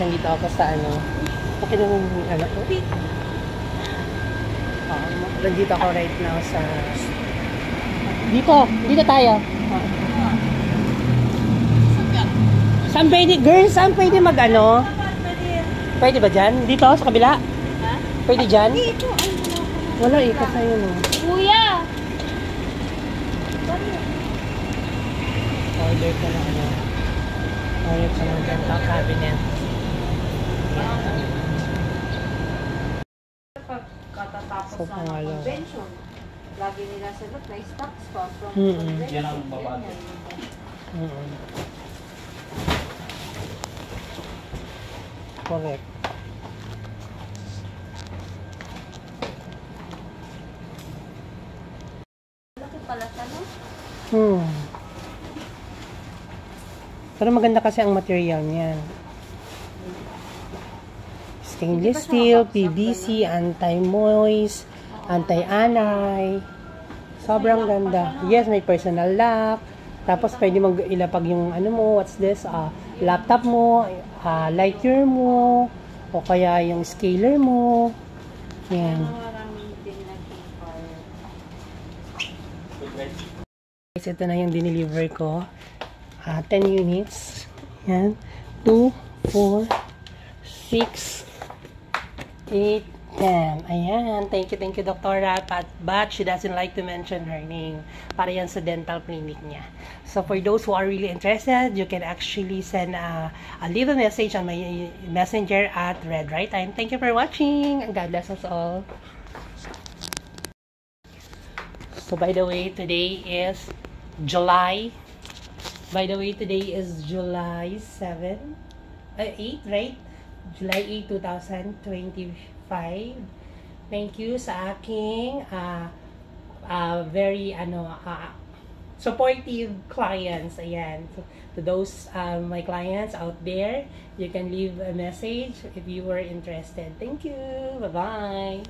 Nandito ako sa ano. Okay naman yung ano ko. Nandito ako right now sa... Dito tayo. Saan pwede, girls? Saan pwede mag-ano? Pwede ba dyan? Dito, sa kabila? Pwede dyan? Wala eh, kasi yun eh. Kuya! Order ko na ano. Order ko ng dental cabinet. Katatapos na ng convention. Lagi nila sagot na stocks from convention. Yan ang babago. Correct. Laki pala siya, no? Pero maganda kasi ang material niyan. Stainless steel, PVC, anti-moist, anti-anay. Sobrang ganda. Yes, may personal lock. Tapos pwede mag-ilapag yung ano mo, what's this? Laptop mo, lighter mo, o kaya yung scaler mo. Yan. Guys, ito na yung dineliver ko. 10 units. Yan. 2, 4, 6, 8, 10. Ayan. Thank you, Dr. But she doesn't like to mention her name. Para yan sa dental clinic niya. So, for those who are really interested, you can actually send a little message on my messenger at Red Right Time. Thank you for watching. And God bless us all. So, by the way, today is July 7, 8, right? July 8, 2025. Thank you sa aking very supportive clients. Ayan. So, to those my clients out there, you can leave a message if you were interested. Thank you. Bye-bye.